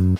Magandang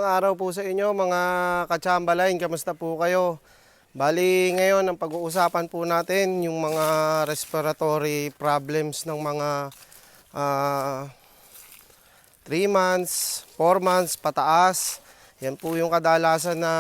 araw po sa inyo mga ka-Chamberlain, kamusta po kayo? Bali ngayon ang pag-uusapan po natin yung mga respiratory problems ng mga 3 months, 4 months pataas. Yan po yung kadalasan na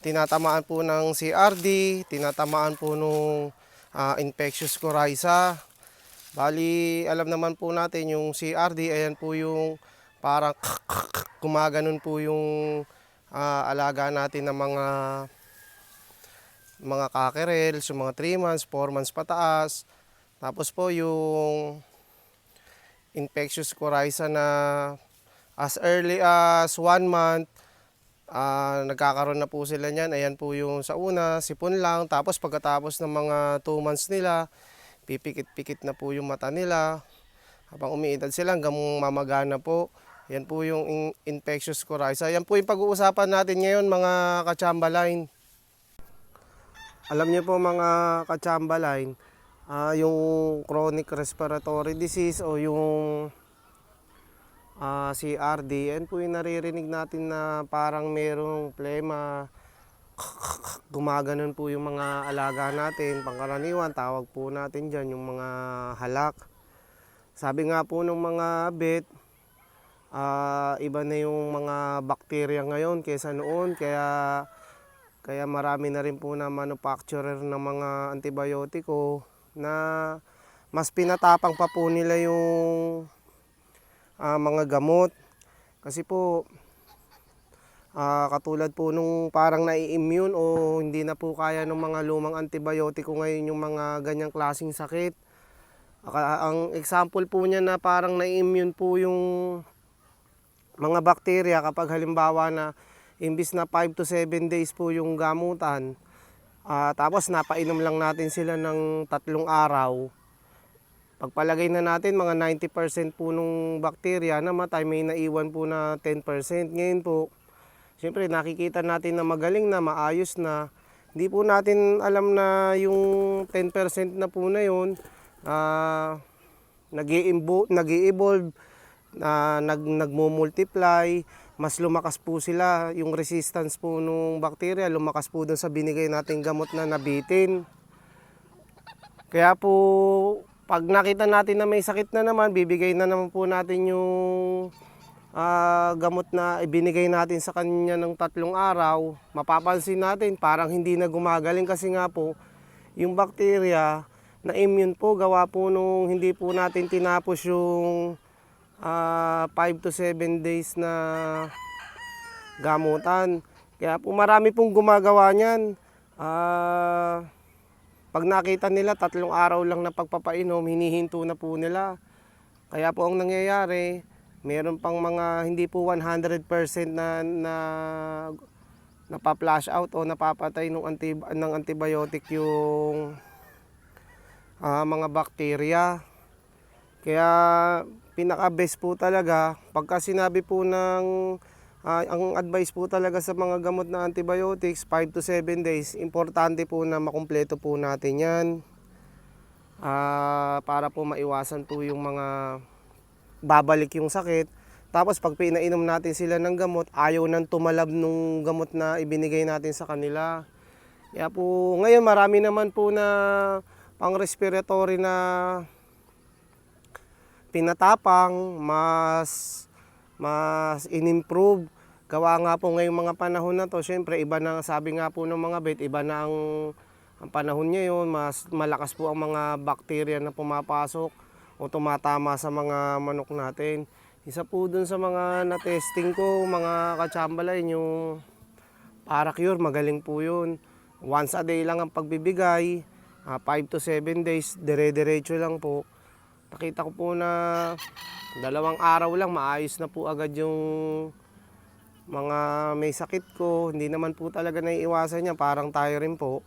tinatamaan po ng CRD, tinatamaan po nung infectious coryza. Bali alam naman po natin yung CRD, ayan po yung parang gumaganon po yung alaga natin ng mga cockerels, yung mga 3 months, 4 months pataas. Tapos po yung infectious coryza na as early as 1 month, nagkakaroon na po sila niyan. Ayan po yung sa una, sipon lang. Tapos pagkatapos ng mga 2 months nila, pipikit-pikit na po yung mata nila. Habang umiidad sila hanggang mamagana po. Yan po yung infectious coryza. Yan po yung pag-uusapan natin ngayon mga ka-Chamberlain. Alam niyo po mga ka-Chamberlain, yung chronic respiratory disease o yung CRD, yan po yung naririnig natin na parang merong plema, gumaganon po yung mga alaga natin. Pangkaraniwan, tawag po natin dyan yung mga halak. Sabi nga po ng mga vet, iba na yung mga bakterya ngayon kaysa noon, kaya marami na rin po na manufacturer ng mga antibiotiko na mas pinatapang pa po nila yung mga gamot. Kasi po katulad po nung parang nai-immune o hindi na po kaya ng mga lumang antibiotiko ngayon yung mga ganyang klaseng sakit. Ang example po niya na parang nai-immune po yung mga bakterya kapag halimbawa na imbis na 5 to 7 days po yung gamutan, tapos napainom lang natin sila ng 3 araw, pagpalagay na natin mga 90% po nung bakterya namatay, may naiwan po na 10%. Ngayon po, siyempre nakikita natin na magaling na, maayos na. Hindi po natin alam na yung 10% na po na yun, nag-i-evolve, nagmo-multiply, mas lumakas po sila, yung resistance po nung bacteria lumakas po dun sa binigay nating gamot na nabitin. Kaya po pag nakita natin na may sakit na naman, bibigay na naman po natin yung gamot na ibinigay natin sa kanya ng 3 araw. Mapapansin natin parang hindi na gumagaling kasi nga po yung bacteria na immune po, gawa po nung hindi po natin tinapos yung 5 to 7 days na gamutan. Kaya po marami pong gumagawa niyan. Pag nakita nila 3 araw lang na pagpapainom, hinihinto na po nila. Kaya po ang nangyayari, meron pang mga hindi po 100% na napa-flash out o napapatay ng antibiotic yung mga bakterya. Kaya pinaka-best po talaga, pagka sinabi po ng, ang advice po talaga sa mga gamot na antibiotics, 5 to 7 days, importante po na makumpleto po natin yan. Para po maiwasan po yung mga babalik yung sakit. Tapos pag pinainom natin sila ng gamot, ayaw nang tumalab nung gamot na ibinigay natin sa kanila. Kaya po ngayon marami naman po na pang respiratory na pinatapang, mas in-improve. Gawa nga po ngayong mga panahon na to, syempre iba na, sabi nga po ng mga vet, iba na ang panahon ngayon, mas malakas po ang mga bakterya na pumapasok o tumatama sa mga manok natin. Isa po dun sa mga na-testing ko, mga ka-Chamberlain, yung Paracure, magaling po yun. Once a day lang ang pagbibigay, 5 to 7 days, dire-diretso lang po. Nakita ko po na 2 araw lang, maayos na po agad yung mga may sakit ko. Hindi naman po talaga naiiwasan niya, parang tayo rin po.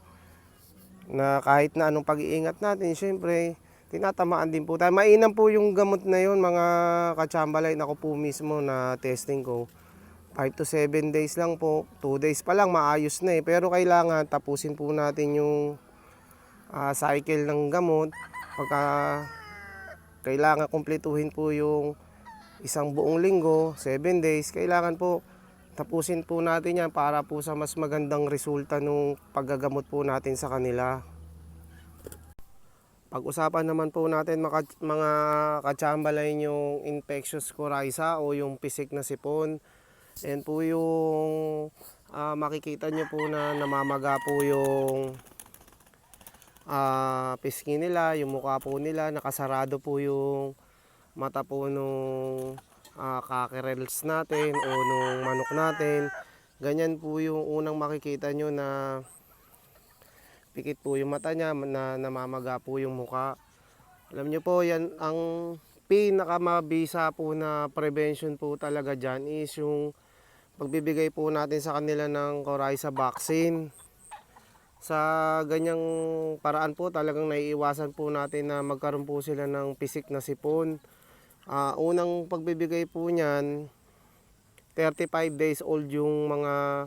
Na kahit na anong pag-iingat natin, syempre, tinatamaan din po tayo. Mainam po yung gamot na yun, mga ka-Chamberlain. Ako po mismo na testing ko. 5 to 7 days lang po. 2 days pa lang maayos na eh. Pero kailangan tapusin po natin yung cycle ng gamot. Pagka kailangan kumpletuhin po yung isang buong linggo, 7 days, kailangan po tapusin po natin yan para po sa mas magandang resulta nung paggagamot po natin sa kanila. Pag-usapan naman po natin mga katsambalay yung infectious coryza o yung pisik na sipon. Yan po yung makikita nyo po na namamaga po yung pisngi nila, yung mukha po nila, nakasarado po yung mata po nung cockerels natin o nung manok natin. Ganyan po yung unang makikita nyo na pikit po yung mata niya, na namamaga po yung mukha. Alam nyo po, yan ang pinakamabisa po na prevention po talaga dyan is yung pagbibigay po natin sa kanila ng coryza vaccine. Sa ganyang paraan po talagang naiiwasan po natin na magkaroon po sila ng pisik na sipon. Unang pagbibigay po niyan, 35 days old yung mga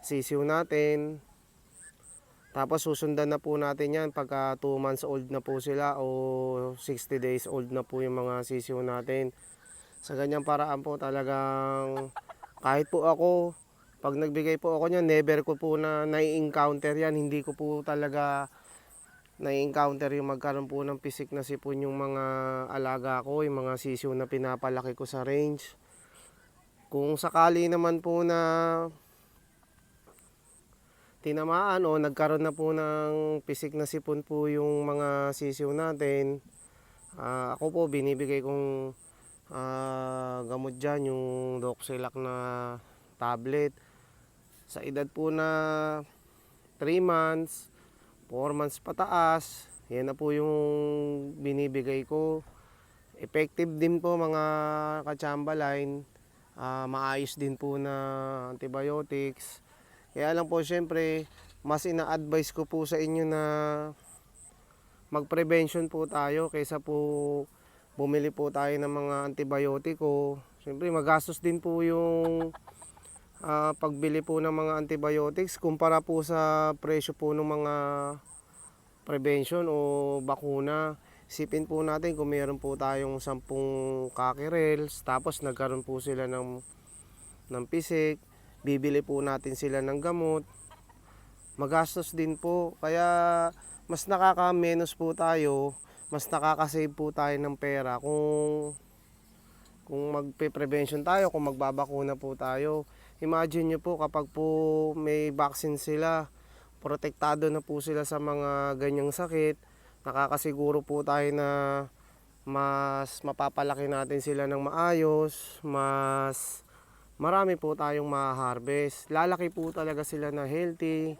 sisiw natin. Tapos susundan na po natin yan pagka 2 months old na po sila o 60 days old na po yung mga sisiw natin. Sa ganyang paraan po talagang kahit po ako, pag nagbigay po ako niyan, never ko po na nai-encounter yan. Hindi ko po talaga nai-encounter yung magkaroon po ng pisik na sipon yung mga alaga ko, yung mga sisiw na pinapalaki ko sa range. Kung sakali naman po na tinamaan o nagkaroon na po ng pisik na sipon po yung mga sisiw natin, ako po binibigay kong gamot dyan, yung Doxylac na tablet. Sa edad po na 3 months, 4 months pataas, yan na po yung binibigay ko. Effective din po mga katsambaline, maayos din po na antibiotics. Kaya lang po syempre, mas ina-advise ko po sa inyo na mag-prevention po tayo kaysa po bumili po tayo ng mga antibiotiko. Syempre magastos din po yung pagbili po ng mga antibiotics kumpara po sa presyo po ng mga prevention o bakuna. Isipin po natin kung meron po tayong 10 cockerels, tapos nagkaroon po sila ng pisik, bibili po natin sila ng gamot, magastos din po. Kaya mas nakaka-menos po tayo, mas nakaka-save po tayo ng pera kung magpe-prevention tayo, kung magbabakuna po tayo. Imagine nyo po kapag po may vaccine sila, protektado na po sila sa mga ganyang sakit, nakakasiguro po tayo na mas mapapalaki natin sila ng maayos, mas marami po tayong ma-harvest. Lalaki po talaga sila na healthy,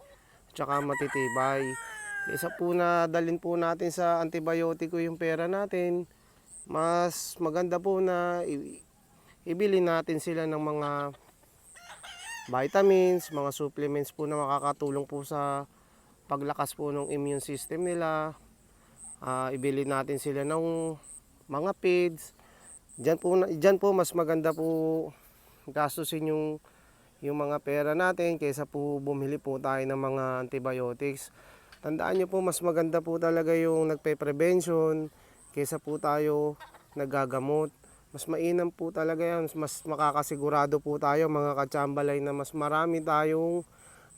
tsaka matitibay. Isa po na dalhin po natin sa antibiotiko yung pera natin, mas maganda po na ibili natin sila ng mga vitamins, mga supplements po na makakatulong po sa paglakas po ng immune system nila. Ibili natin sila ng mga feeds. Diyan po mas maganda po gastusin yung mga pera natin kaysa po bumili po tayo ng mga antibiotics. Tandaan nyo po, mas maganda po talaga yung nagpe-prevention kaysa po tayo nagagamot. Mas mainam po talaga yan, mas makakasigurado po tayo mga katsambalay na mas marami tayong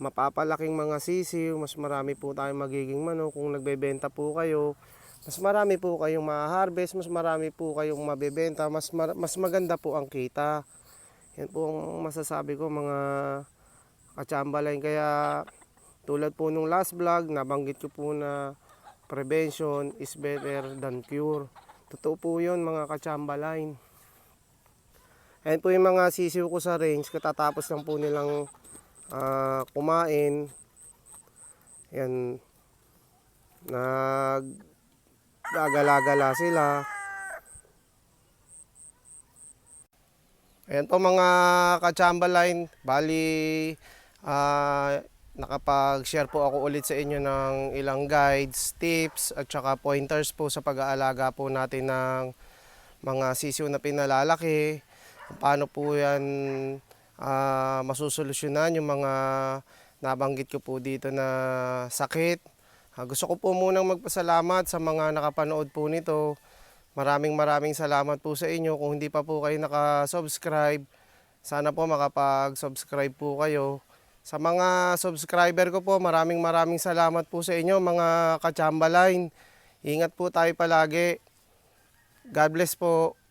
mapapalaking mga sisiw, mas marami po tayong magiging manok. Kung nagbebenta po kayo, mas marami po kayong ma-harvest, mas marami po kayong mabebenta, mas maganda po ang kita. Yan po ang masasabi ko mga katsambalay. Kaya tulad po nung last vlog, nabanggit ko po na prevention is better than cure. Totoo po yun mga katsambalay. Ayan po yung mga sisiw ko sa range, katatapos lang po nilang kumain. Yan, naggagala-gala sila. Ayan po mga katsambaline, bali nakapag-share po ako ulit sa inyo ng ilang guides, tips at saka pointers po sa pag-aalaga po natin ng mga sisiw na pinalalaki. Paano po yan masusolusyonan yung mga nabanggit ko po dito na sakit. Gusto ko po munang magpasalamat sa mga nakapanood po nito. Maraming salamat po sa inyo. Kung hindi pa po kayo nakasubscribe, sana po makapag-subscribe po kayo. Sa mga subscriber ko po, maraming salamat po sa inyo mga ka-Chamberlain. Ingat po tayo palagi. God bless po.